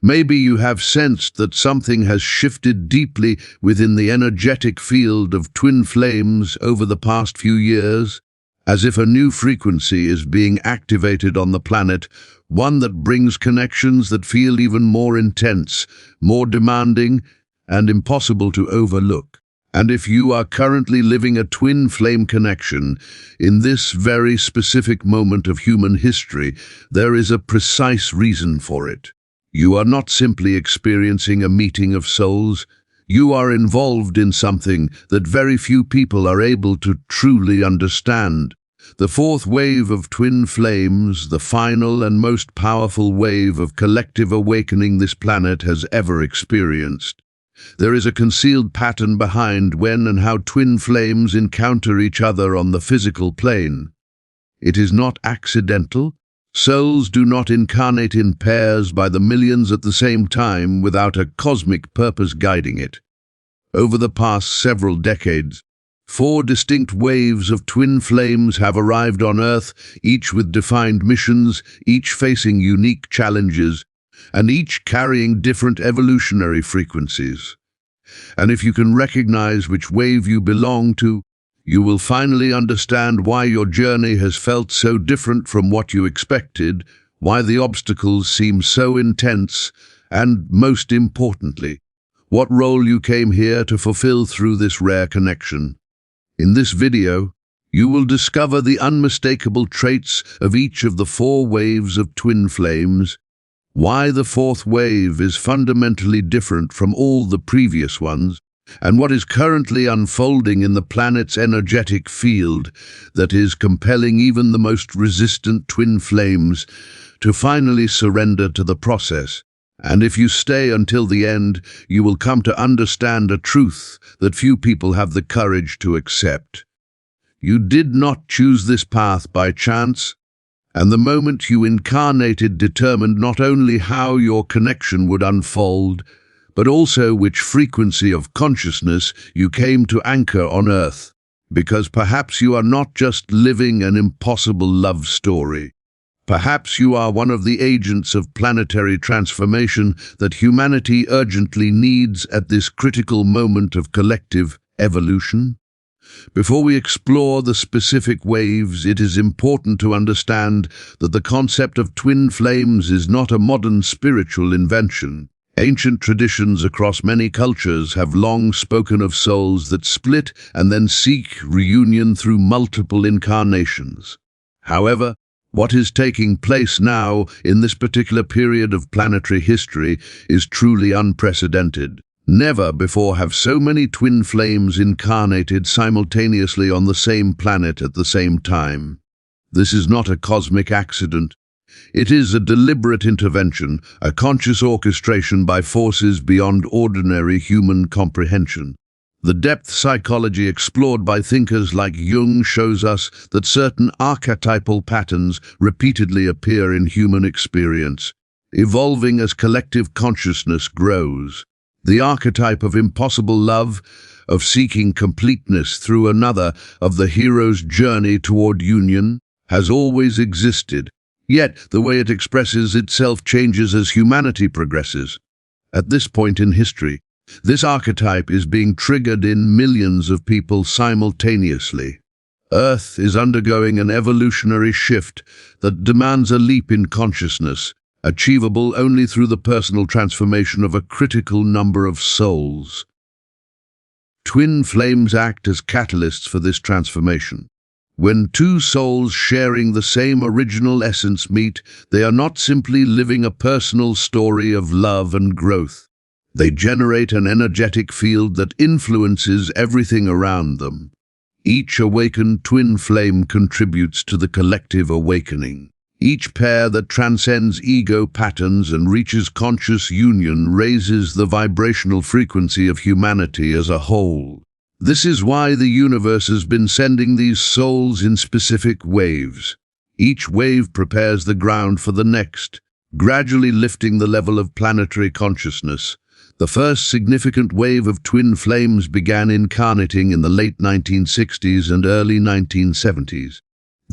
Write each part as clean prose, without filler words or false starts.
Maybe you have sensed that something has shifted deeply within the energetic field of twin flames over the past few years, as if a new frequency is being activated on the planet, one that brings connections that feel even more intense, more demanding, and impossible to overlook. And if you are currently living a twin flame connection, in this very specific moment of human history, there is a precise reason for it. You are not simply experiencing a meeting of souls. You are involved in something that very few people are able to truly understand. The fourth wave of twin flames, the final and most powerful wave of collective awakening this planet has ever experienced. There is a concealed pattern behind when and how twin flames encounter each other on the physical plane. It is not accidental. Souls do not incarnate in pairs by the millions at the same time without a cosmic purpose guiding it. Over the past several decades, 4 distinct waves of twin flames have arrived on Earth, each with defined missions, each facing unique challenges, and each carrying different evolutionary frequencies. And if you can recognize which wave you belong to, you will finally understand why your journey has felt so different from what you expected, why the obstacles seem so intense, and, most importantly, what role you came here to fulfill through this rare connection. In this video, you will discover the unmistakable traits of each of the 4 waves of twin flames, why the 4th wave is fundamentally different from all the previous ones, and what is currently unfolding in the planet's energetic field that is compelling even the most resistant twin flames to finally surrender to the process. And if you stay until the end, you will come to understand a truth that few people have the courage to accept. You did not choose this path by chance, and the moment you incarnated determined not only how your connection would unfold, but also which frequency of consciousness you came to anchor on Earth. Because perhaps you are not just living an impossible love story. Perhaps you are one of the agents of planetary transformation that humanity urgently needs at this critical moment of collective evolution. Before we explore the specific waves, it is important to understand that the concept of twin flames is not a modern spiritual invention. Ancient traditions across many cultures have long spoken of souls that split and then seek reunion through multiple incarnations. However, what is taking place now in this particular period of planetary history is truly unprecedented. Never before have so many twin flames incarnated simultaneously on the same planet at the same time. This is not a cosmic accident. It is a deliberate intervention, a conscious orchestration by forces beyond ordinary human comprehension. The depth psychology explored by thinkers like Jung shows us that certain archetypal patterns repeatedly appear in human experience, evolving as collective consciousness grows. The archetype of impossible love, of seeking completeness through another, of the hero's journey toward union, has always existed. Yet, the way it expresses itself changes as humanity progresses. At this point in history, this archetype is being triggered in millions of people simultaneously. Earth is undergoing an evolutionary shift that demands a leap in consciousness, achievable only through the personal transformation of a critical number of souls. Twin flames act as catalysts for this transformation. When 2 souls sharing the same original essence meet, they are not simply living a personal story of love and growth. They generate an energetic field that influences everything around them. Each awakened twin flame contributes to the collective awakening. Each pair that transcends ego patterns and reaches conscious union raises the vibrational frequency of humanity as a whole. This is why the universe has been sending these souls in specific waves. Each wave prepares the ground for the next, gradually lifting the level of planetary consciousness. The first significant wave of twin flames began incarnating in the late 1960s and early 1970s.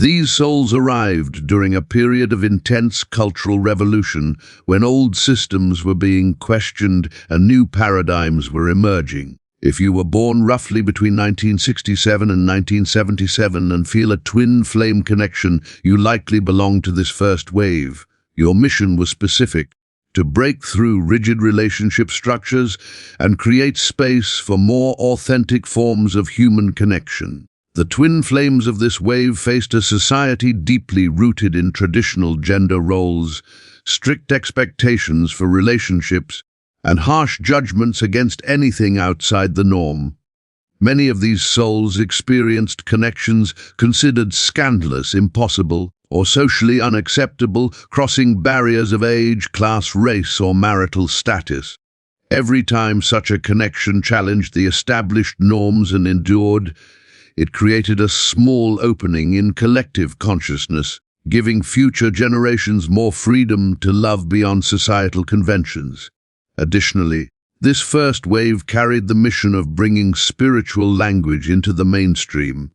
These souls arrived during a period of intense cultural revolution when old systems were being questioned and new paradigms were emerging. If you were born roughly between 1967 and 1977 and feel a twin flame connection, you likely belong to this first wave. Your mission was specific: to break through rigid relationship structures and create space for more authentic forms of human connection. The twin flames of this wave faced a society deeply rooted in traditional gender roles, strict expectations for relationships, and harsh judgments against anything outside the norm. Many of these souls experienced connections considered scandalous, impossible, or socially unacceptable, crossing barriers of age, class, race, or marital status. Every time such a connection challenged the established norms and endured, it created a small opening in collective consciousness, giving future generations more freedom to love beyond societal conventions. Additionally, this first wave carried the mission of bringing spiritual language into the mainstream.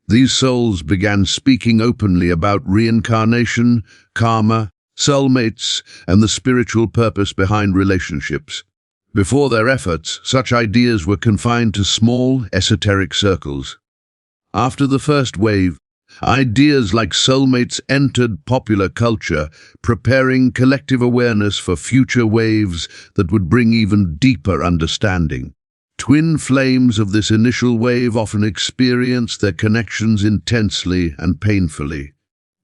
These souls began speaking openly about reincarnation, karma, soulmates, and the spiritual purpose behind relationships. Before their efforts, such ideas were confined to small, esoteric circles. After the first wave, ideas like soulmates entered popular culture, preparing collective awareness for future waves that would bring even deeper understanding. Twin flames of this initial wave often experienced their connections intensely and painfully.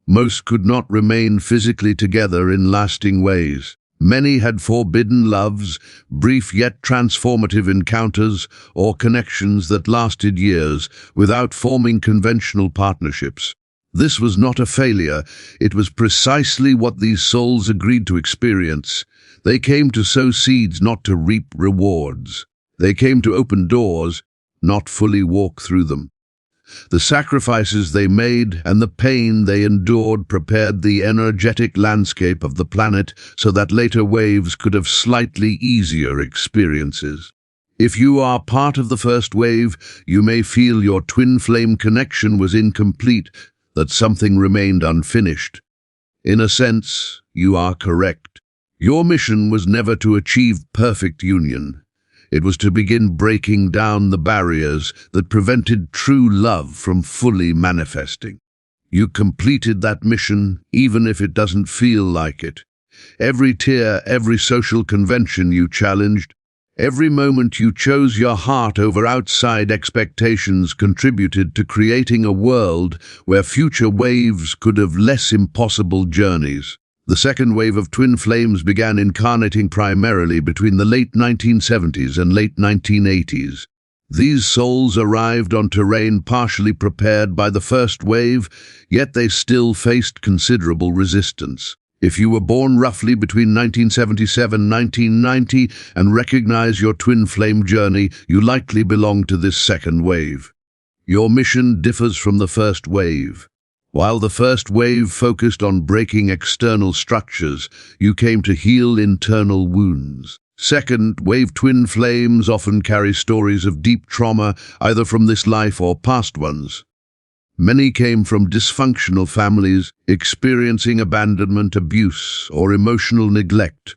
Most could not remain physically together in lasting ways. Many had forbidden loves, brief yet transformative encounters, or connections that lasted years without forming conventional partnerships. This was not a failure, it was precisely what these souls agreed to experience. They came to sow seeds, not to reap rewards. They came to open doors, not fully walk through them. The sacrifices they made and the pain they endured prepared the energetic landscape of the planet so that later waves could have slightly easier experiences. If you are part of the first wave, you may feel your twin flame connection was incomplete, that something remained unfinished. In a sense, you are correct. Your mission was never to achieve perfect union. It was to begin breaking down the barriers that prevented true love from fully manifesting. You completed that mission, even if it doesn't feel like it. Every tear, every social convention you challenged, every moment you chose your heart over outside expectations contributed to creating a world where future waves could have less impossible journeys. The second wave of twin flames began incarnating primarily between the late 1970s and late 1980s. These souls arrived on terrain partially prepared by the first wave, yet they still faced considerable resistance. If you were born roughly between 1977 and 1990 and recognize your twin flame journey, you likely belong to this second wave. Your mission differs from the first wave. While the first wave focused on breaking external structures, you came to heal internal wounds. Second wave twin flames often carry stories of deep trauma, either from this life or past ones. Many came from dysfunctional families, experiencing abandonment, abuse, or emotional neglect.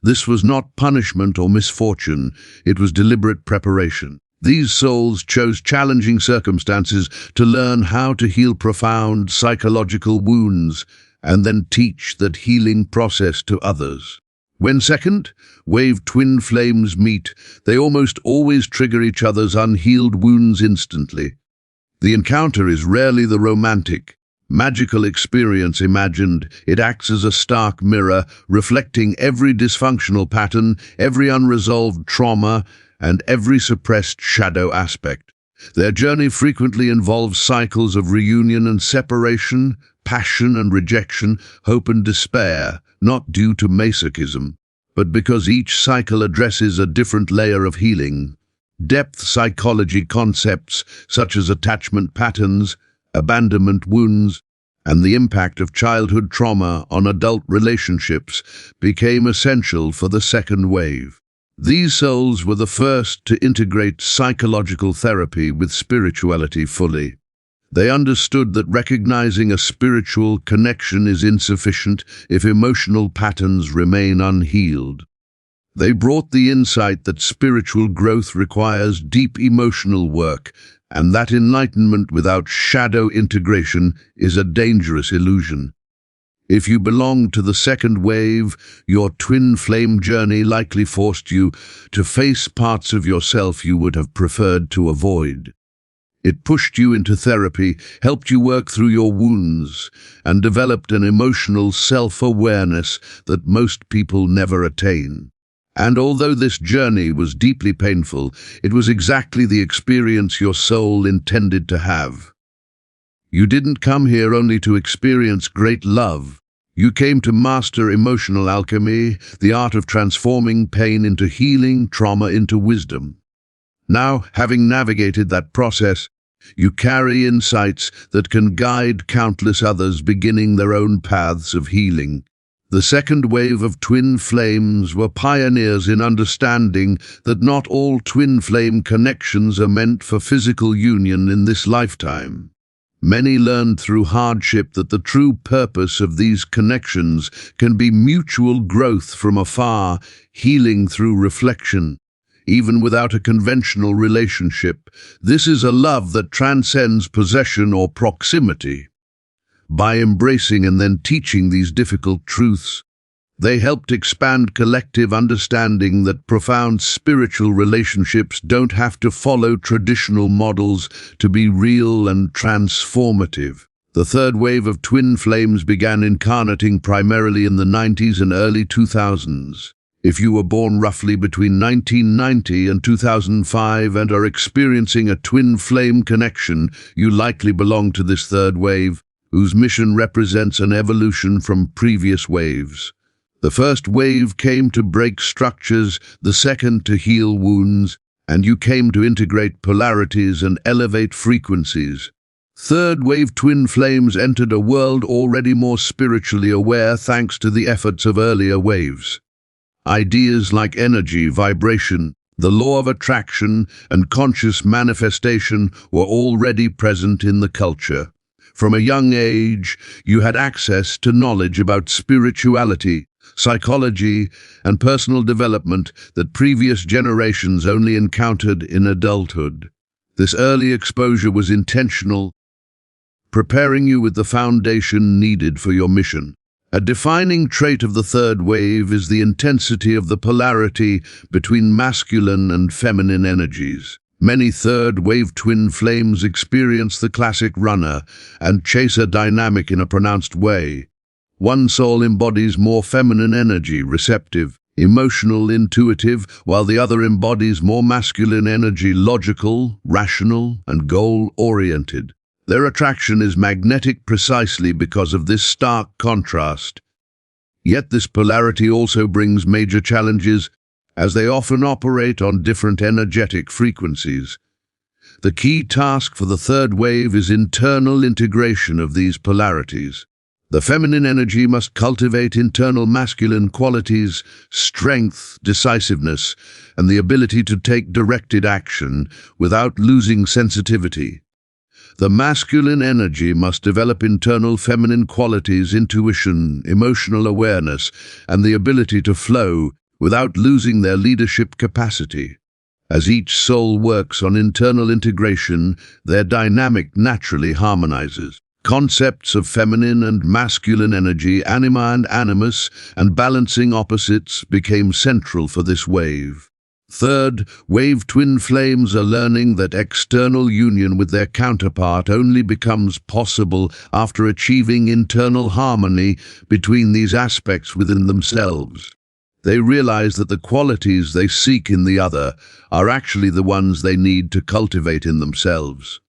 This was not punishment or misfortune, it was deliberate preparation. These souls chose challenging circumstances to learn how to heal profound psychological wounds and then teach that healing process to others. When second wave twin flames meet, they almost always trigger each other's unhealed wounds instantly. The encounter is rarely the romantic, magical experience imagined. It acts as a stark mirror, reflecting every dysfunctional pattern, every unresolved trauma, and every suppressed shadow aspect. Their journey frequently involves cycles of reunion and separation, passion and rejection, hope and despair, not due to masochism, but because each cycle addresses a different layer of healing. Depth psychology concepts such as attachment patterns, abandonment wounds, and the impact of childhood trauma on adult relationships became essential for the second wave. These souls were the first to integrate psychological therapy with spirituality fully. They understood that recognizing a spiritual connection is insufficient if emotional patterns remain unhealed. They brought the insight that spiritual growth requires deep emotional work, and that enlightenment without shadow integration is a dangerous illusion. If you belong to the second wave, your twin flame journey likely forced you to face parts of yourself you would have preferred to avoid. It pushed you into therapy, helped you work through your wounds, and developed an emotional self-awareness that most people never attain. And although this journey was deeply painful, it was exactly the experience your soul intended to have. You didn't come here only to experience great love. You came to master emotional alchemy, the art of transforming pain into healing, trauma into wisdom. Now, having navigated that process, you carry insights that can guide countless others beginning their own paths of healing. The second wave of twin flames were pioneers in understanding that not all twin flame connections are meant for physical union in this lifetime. Many learned through hardship that the true purpose of these connections can be mutual growth from afar, healing through reflection. Even without a conventional relationship, this is a love that transcends possession or proximity. By embracing and then teaching these difficult truths, they helped expand collective understanding that profound spiritual relationships don't have to follow traditional models to be real and transformative. The third wave of twin flames began incarnating primarily in the 90s and early 2000s. If you were born roughly between 1990 and 2005 and are experiencing a twin flame connection, you likely belong to this third wave, whose mission represents an evolution from previous waves. The first wave came to break structures, the second to heal wounds, and you came to integrate polarities and elevate frequencies. Third wave twin flames entered a world already more spiritually aware thanks to the efforts of earlier waves. Ideas like energy, vibration, the law of attraction, and conscious manifestation were already present in the culture. From a young age, you had access to knowledge about spirituality, psychology, and personal development that previous generations only encountered in adulthood. This early exposure was intentional, preparing you with the foundation needed for your mission. A defining trait of the third wave is the intensity of the polarity between masculine and feminine energies. Many third-wave twin flames experience the classic runner and chaser dynamic in a pronounced way. One soul embodies more feminine energy, receptive, emotional, intuitive, while the other embodies more masculine energy, logical, rational, and goal-oriented. Their attraction is magnetic precisely because of this stark contrast. Yet this polarity also brings major challenges, as they often operate on different energetic frequencies. The key task for the third wave is internal integration of these polarities. The feminine energy must cultivate internal masculine qualities, strength, decisiveness, and the ability to take directed action without losing sensitivity. The masculine energy must develop internal feminine qualities, intuition, emotional awareness, and the ability to flow without losing their leadership capacity. As each soul works on internal integration, their dynamic naturally harmonizes. Concepts of feminine and masculine energy, anima and animus, and balancing opposites became central for this wave. Third, wave twin flames are learning that external union with their counterpart only becomes possible after achieving internal harmony between these aspects within themselves. They realize that the qualities they seek in the other are actually the ones they need to cultivate in themselves.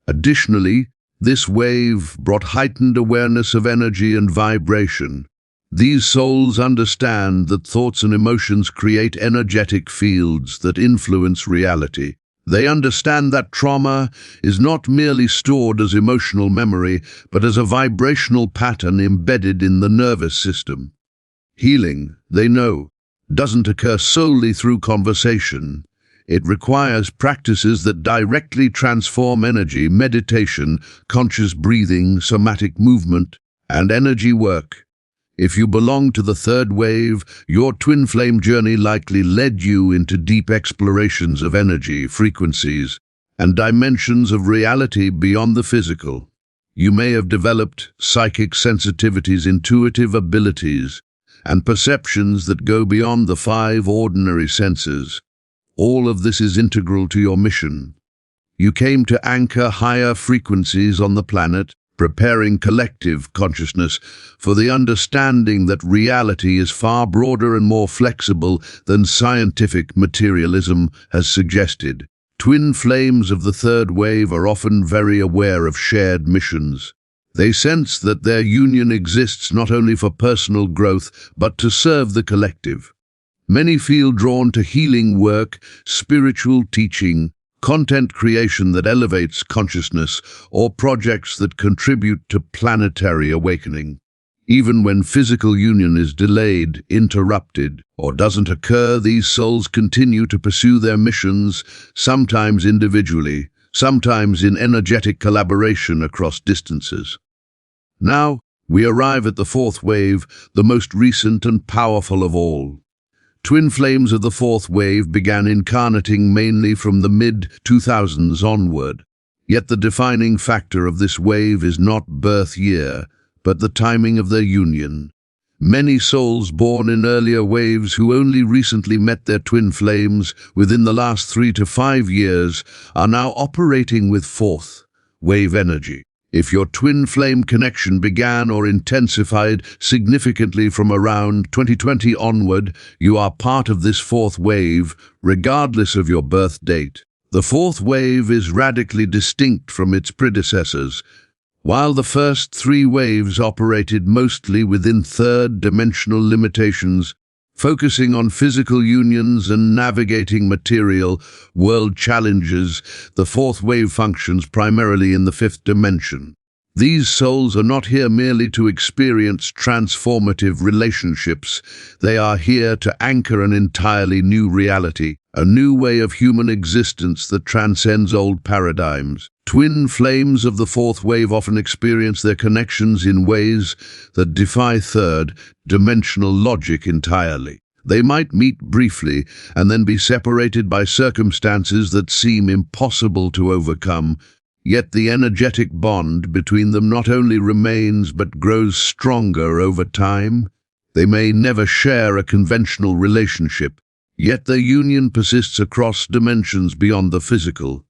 Additionally, this wave brought heightened awareness of energy and vibration. These souls understand that thoughts and emotions create energetic fields that influence reality. They understand that trauma is not merely stored as emotional memory, but as a vibrational pattern embedded in the nervous system. Healing, they know, doesn't occur solely through conversation. It requires practices that directly transform energy, meditation, conscious breathing, somatic movement, and energy work. If you belong to the third wave, your twin flame journey likely led you into deep explorations of energy, frequencies, and dimensions of reality beyond the physical. You may have developed psychic sensitivities, intuitive abilities, and perceptions that go beyond the five ordinary senses. All of this is integral to your mission. You came to anchor higher frequencies on the planet, preparing collective consciousness for the understanding that reality is far broader and more flexible than scientific materialism has suggested. Twin flames of the third wave are often very aware of shared missions. They sense that their union exists not only for personal growth, but to serve the collective. Many feel drawn to healing work, spiritual teaching, content creation that elevates consciousness, or projects that contribute to planetary awakening. Even when physical union is delayed, interrupted, or doesn't occur, these souls continue to pursue their missions, sometimes individually, sometimes in energetic collaboration across distances. Now, we arrive at the fourth wave, the most recent and powerful of all. Twin flames of the fourth wave began incarnating mainly from the mid-2000s onward. Yet the defining factor of this wave is not birth year, but the timing of their union. Many souls born in earlier waves who only recently met their twin flames within the last 3 to 5 years are now operating with fourth wave energy. If your twin flame connection began or intensified significantly from around 2020 onward, you are part of this fourth wave, regardless of your birth date. The fourth wave is radically distinct from its predecessors. While the first 3 waves operated mostly within third-dimensional limitations, focusing on physical unions and navigating material world challenges, the fourth wave functions primarily in the fifth dimension. These souls are not here merely to experience transformative relationships. They are here to anchor an entirely new reality, a new way of human existence that transcends old paradigms. Twin flames of the fourth wave often experience their connections in ways that defy third-dimensional logic entirely. They might meet briefly and then be separated by circumstances that seem impossible to overcome. Yet the energetic bond between them not only remains but grows stronger over time. They may never share a conventional relationship, yet their union persists across dimensions beyond the physical.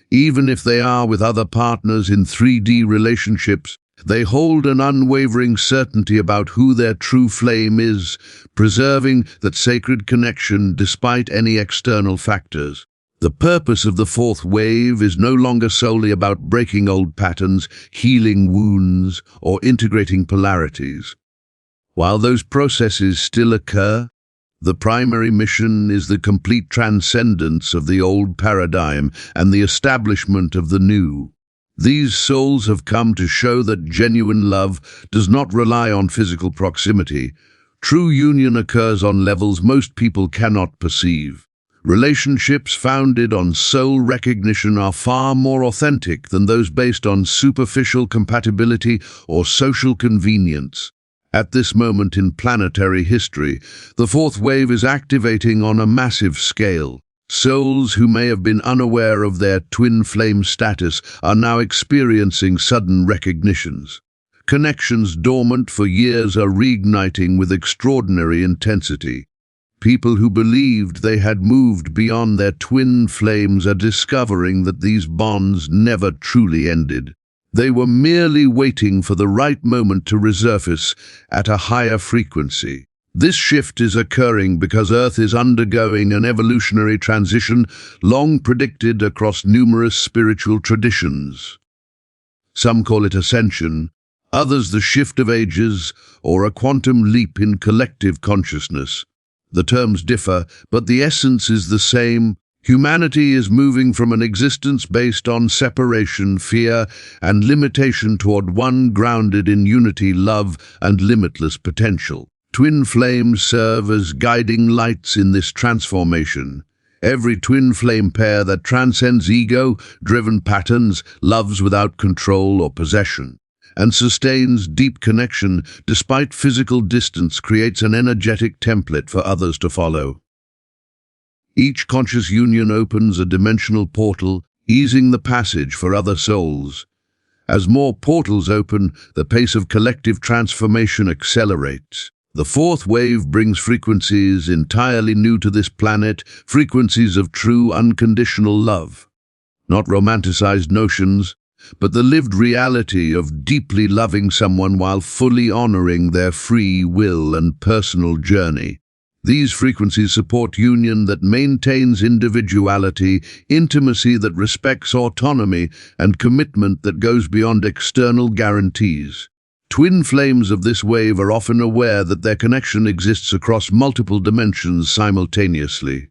Even if they are with other partners in 3D relationships, they hold an unwavering certainty about who their true flame is, preserving that sacred connection despite any external factors. The purpose of the fourth wave is no longer solely about breaking old patterns, healing wounds, or integrating polarities. While those processes still occur, the primary mission is the complete transcendence of the old paradigm and the establishment of the new. These souls have come to show that genuine love does not rely on physical proximity. True union occurs on levels most people cannot perceive. Relationships founded on soul recognition are far more authentic than those based on superficial compatibility or social convenience. At this moment in planetary history, the fourth wave is activating on a massive scale. Souls who may have been unaware of their twin flame status are now experiencing sudden recognitions. Connections dormant for years are reigniting with extraordinary intensity. People who believed they had moved beyond their twin flames are discovering that these bonds never truly ended. They were merely waiting for the right moment to resurface at a higher frequency. This shift is occurring because Earth is undergoing an evolutionary transition long predicted across numerous spiritual traditions. Some call it ascension, others the shift of ages, or a quantum leap in collective consciousness. The terms differ, but the essence is the same. Humanity is moving from an existence based on separation, fear, and limitation toward one grounded in unity, love, and limitless potential. Twin flames serve as guiding lights in this transformation, Every twin flame pair that transcends ego-driven patterns, loves without control or possession, and sustains deep connection despite physical distance creates an energetic template for others to follow. Each conscious union opens a dimensional portal, easing the passage for other souls. As more portals open, the pace of collective transformation accelerates. The fourth wave brings frequencies entirely new to this planet, frequencies of true unconditional love. Not romanticized notions, but the lived reality of deeply loving someone while fully honoring their free will and personal journey. These frequencies support union that maintains individuality, intimacy that respects autonomy, and commitment that goes beyond external guarantees. Twin flames of this wave are often aware that their connection exists across multiple dimensions simultaneously.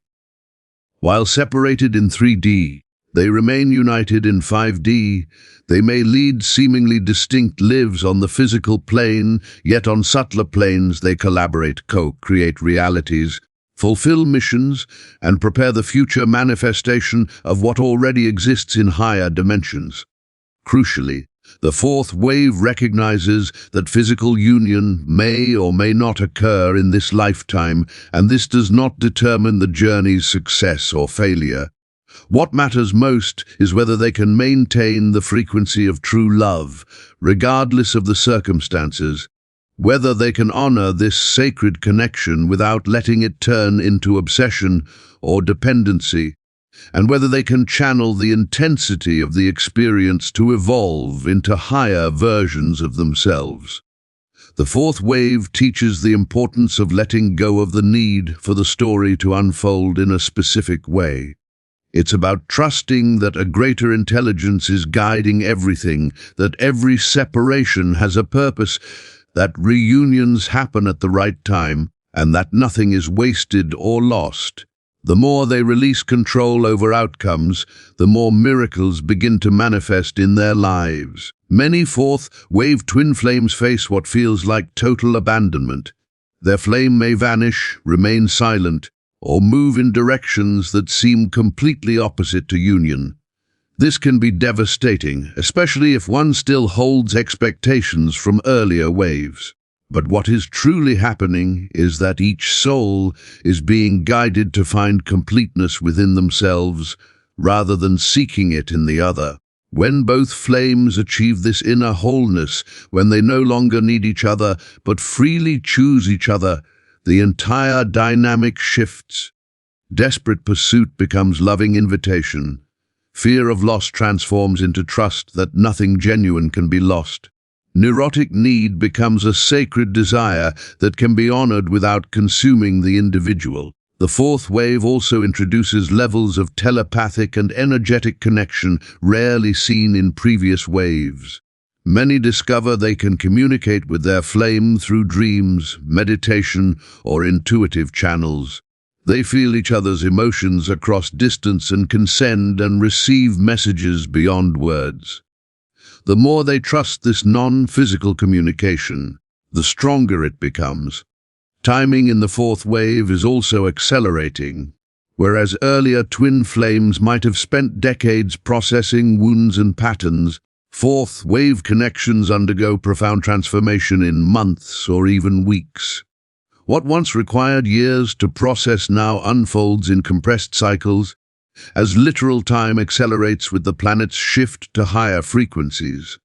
While separated in 3D, they remain united in 5D. They may lead seemingly distinct lives on the physical plane, yet on subtler planes they collaborate, co-create realities, fulfill missions, and prepare the future manifestation of what already exists in higher dimensions. Crucially, the fourth wave recognizes that physical union may or may not occur in this lifetime, and this does not determine the journey's success or failure. What matters most is whether they can maintain the frequency of true love, regardless of the circumstances, whether they can honor this sacred connection without letting it turn into obsession or dependency, and whether they can channel the intensity of the experience to evolve into higher versions of themselves. The fourth wave teaches the importance of letting go of the need for the story to unfold in a specific way. It's about trusting that a greater intelligence is guiding everything, that every separation has a purpose, that reunions happen at the right time, and that nothing is wasted or lost. The more they release control over outcomes, the more miracles begin to manifest in their lives. Many fourth-wave twin flames face what feels like total abandonment. Their flame may vanish, remain silent, or move in directions that seem completely opposite to union. This can be devastating, especially if one still holds expectations from earlier waves. But what is truly happening is that each soul is being guided to find completeness within themselves, rather than seeking it in the other. When both flames achieve this inner wholeness, when they no longer need each other, but freely choose each other, the entire dynamic shifts. Desperate pursuit becomes loving invitation. Fear of loss transforms into trust that nothing genuine can be lost. Neurotic need becomes a sacred desire that can be honored without consuming the individual. The fourth wave also introduces levels of telepathic and energetic connection rarely seen in previous waves. Many discover they can communicate with their flame through dreams, meditation, or intuitive channels. They feel each other's emotions across distance and can send and receive messages beyond words. The more they trust this non-physical communication, the stronger it becomes. Timing in the fourth wave is also accelerating. Whereas earlier twin flames might have spent decades processing wounds and patterns, fourth wave connections undergo profound transformation in months or even weeks. What once required years to process now unfolds in compressed cycles, as literal time accelerates with the planet's shift to higher frequencies.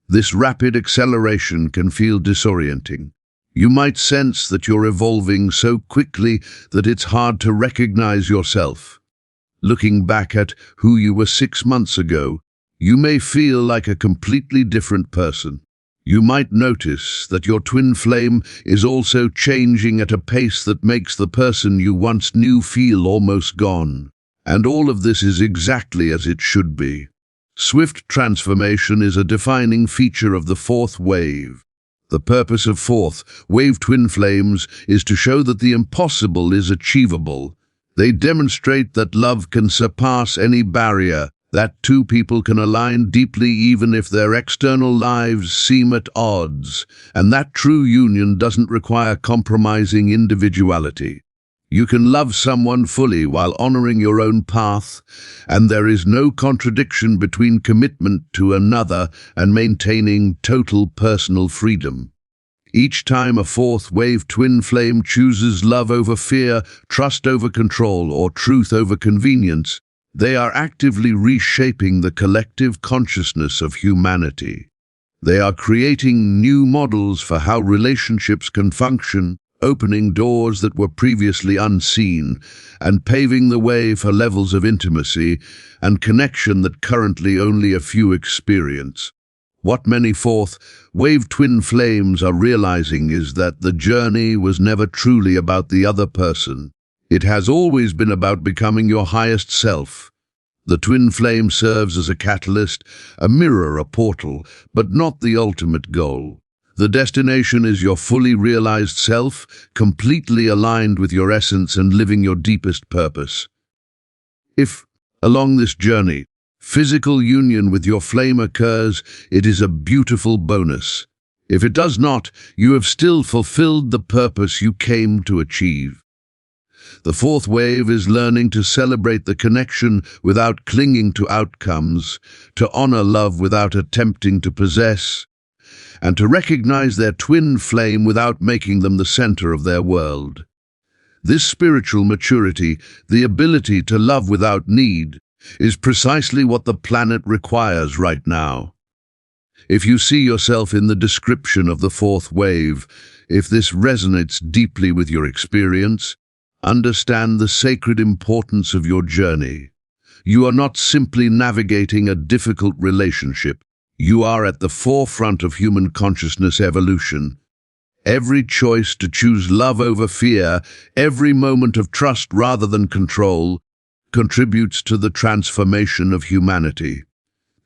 This rapid acceleration can feel disorienting. You might sense that you're evolving so quickly that it's hard to recognize yourself. Looking back at who you were 6 months ago, you may feel like a completely different person. You might notice that your twin flame is also changing at a pace that makes the person you once knew feel almost gone. And all of this is exactly as it should be. Swift transformation is a defining feature of the fourth wave. The purpose of fourth wave twin flames is to show that the impossible is achievable. They demonstrate that love can surpass any barrier, that two people can align deeply even if their external lives seem at odds, and that true union doesn't require compromising individuality. You can love someone fully while honoring your own path, and there is no contradiction between commitment to another and maintaining total personal freedom. Each time a fourth wave twin flame chooses love over fear, trust over control, or truth over convenience, they are actively reshaping the collective consciousness of humanity. They are creating new models for how relationships can function, opening doors that were previously unseen, and paving the way for levels of intimacy and connection that currently only a few experience. What many fourth wave twin flames are realizing is that the journey was never truly about the other person. It has always been about becoming your highest self. The twin flame serves as a catalyst, a mirror, a portal, but not the ultimate goal. The destination is your fully realized self, completely aligned with your essence and living your deepest purpose. If, along this journey, physical union with your flame occurs, it is a beautiful bonus. If it does not, you have still fulfilled the purpose you came to achieve. The fourth wave is learning to celebrate the connection without clinging to outcomes, to honor love without attempting to possess, and to recognize their twin flame without making them the center of their world. This spiritual maturity, the ability to love without need, is precisely what the planet requires right now. If you see yourself in the description of the fourth wave, if this resonates deeply with your experience, understand the sacred importance of your journey. You are not simply navigating a difficult relationship. You are at the forefront of human consciousness evolution. Every choice to choose love over fear, every moment of trust rather than control, contributes to the transformation of humanity.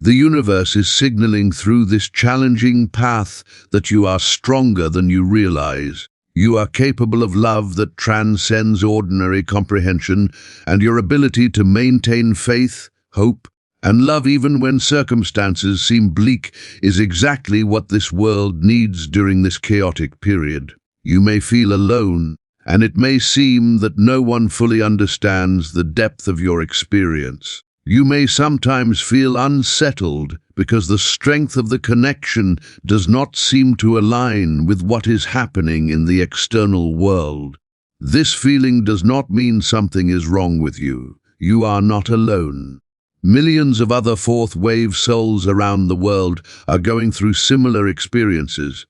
The universe is signaling through this challenging path that you are stronger than you realize. You are capable of love that transcends ordinary comprehension, and your ability to maintain faith, hope, and love even when circumstances seem bleak is exactly what this world needs during this chaotic period. You may feel alone, and it may seem that no one fully understands the depth of your experience. You may sometimes feel unsettled because the strength of the connection does not seem to align with what is happening in the external world. This feeling does not mean something is wrong with you. You are not alone. Millions of other fourth wave souls around the world are going through similar experiences.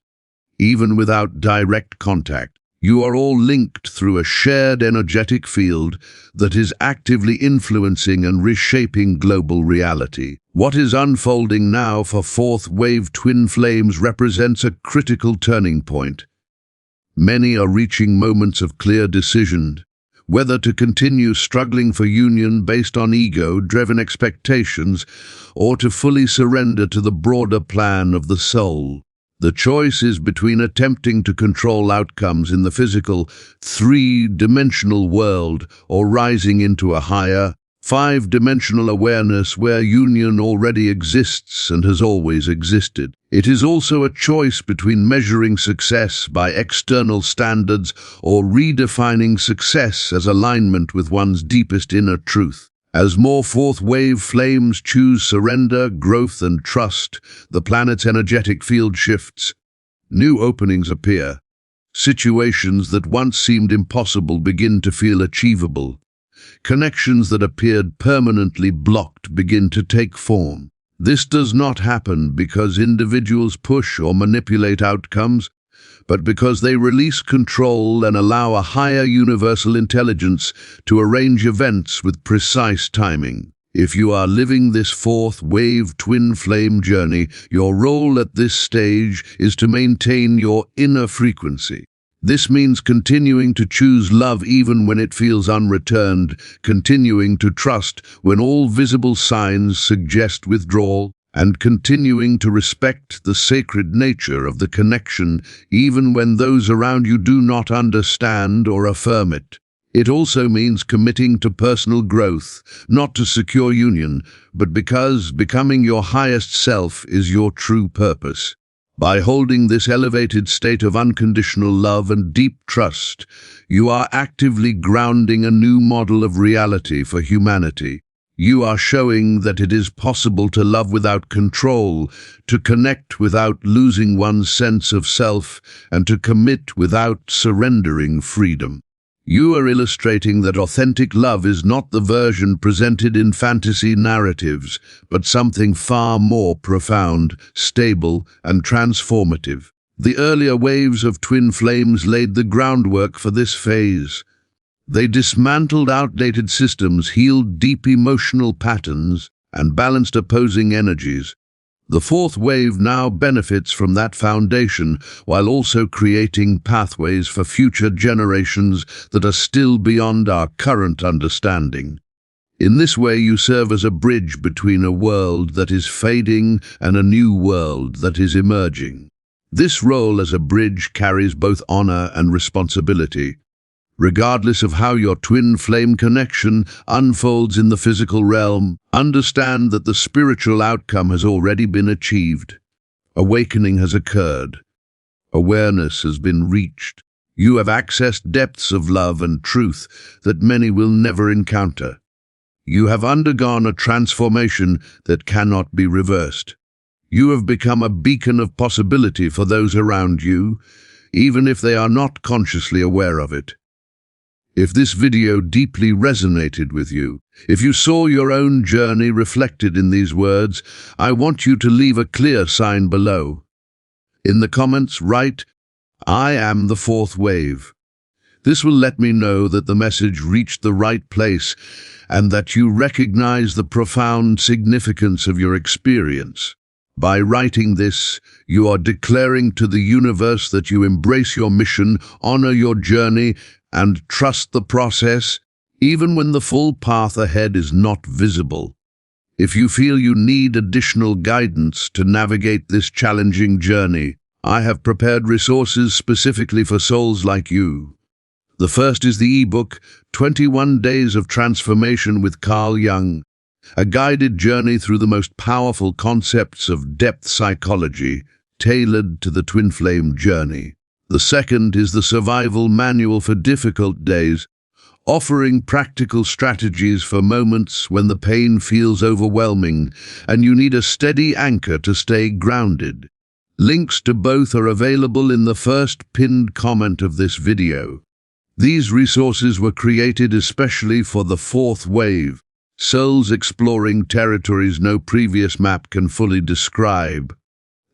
Even without direct contact, you are all linked through a shared energetic field that is actively influencing and reshaping global reality. What is unfolding now for fourth wave twin flames represents a critical turning point. Many are reaching moments of clear decision, whether to continue struggling for union based on ego-driven expectations or to fully surrender to the broader plan of the soul. The choice is between attempting to control outcomes in the physical, three-dimensional world or rising into a higher, five-dimensional awareness where union already exists and has always existed. It is also a choice between measuring success by external standards or redefining success as alignment with one's deepest inner truth. As more fourth wave flames choose surrender, growth, and trust, the planet's energetic field shifts. New openings appear. Situations that once seemed impossible begin to feel achievable. Connections that appeared permanently blocked begin to take form. This does not happen because individuals push or manipulate outcomes, but because they release control and allow a higher universal intelligence to arrange events with precise timing. If you are living this fourth wave twin flame journey, your role at this stage is to maintain your inner frequency. This means continuing to choose love even when it feels unreturned, continuing to trust when all visible signs suggest withdrawal, and continuing to respect the sacred nature of the connection even when those around you do not understand or affirm it. It also means committing to personal growth, not to secure union, but because becoming your highest self is your true purpose. By holding this elevated state of unconditional love and deep trust, you are actively grounding a new model of reality for humanity. You are showing that it is possible to love without control, to connect without losing one's sense of self, and to commit without surrendering freedom. You are illustrating that authentic love is not the version presented in fantasy narratives, but something far more profound, stable, and transformative. The earlier waves of twin flames laid the groundwork for this phase. They dismantled outdated systems, healed deep emotional patterns, and balanced opposing energies. The fourth wave now benefits from that foundation, while also creating pathways for future generations that are still beyond our current understanding. In this way, you serve as a bridge between a world that is fading and a new world that is emerging. This role as a bridge carries both honor and responsibility. Regardless of how your twin flame connection unfolds in the physical realm, understand that the spiritual outcome has already been achieved. Awakening has occurred. Awareness has been reached. You have accessed depths of love and truth that many will never encounter. You have undergone a transformation that cannot be reversed. You have become a beacon of possibility for those around you, even if they are not consciously aware of it. If this video deeply resonated with you, if you saw your own journey reflected in these words, I want you to leave a clear sign below. In the comments, write, "I am the fourth wave." This will let me know that the message reached the right place and that you recognize the profound significance of your experience. By writing this, you are declaring to the universe that you embrace your mission, honor your journey, and trust the process, even when the full path ahead is not visible. If you feel you need additional guidance to navigate this challenging journey, I have prepared resources specifically for souls like you. The first is the ebook, 21 Days of Transformation with Jung, a guided journey through the most powerful concepts of depth psychology, tailored to the twin flame journey. The second is the Survival Manual for Difficult Days, offering practical strategies for moments when the pain feels overwhelming and you need a steady anchor to stay grounded. Links to both are available in the first pinned comment of this video. These resources were created especially for the fourth wave, souls exploring territories no previous map can fully describe.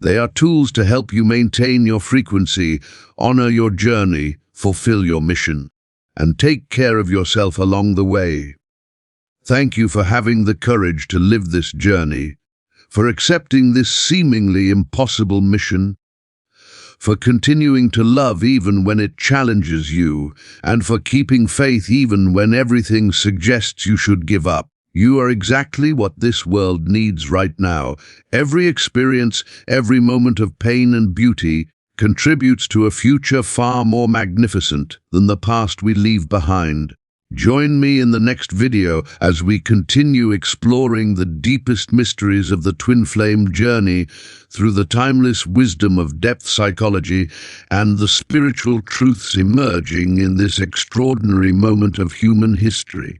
They are tools to help you maintain your frequency, honor your journey, fulfill your mission, and take care of yourself along the way. Thank you for having the courage to live this journey, for accepting this seemingly impossible mission, for continuing to love even when it challenges you, and for keeping faith even when everything suggests you should give up. You are exactly what this world needs right now. Every experience, every moment of pain and beauty contributes to a future far more magnificent than the past we leave behind. Join me in the next video as we continue exploring the deepest mysteries of the twin flame journey through the timeless wisdom of depth psychology and the spiritual truths emerging in this extraordinary moment of human history.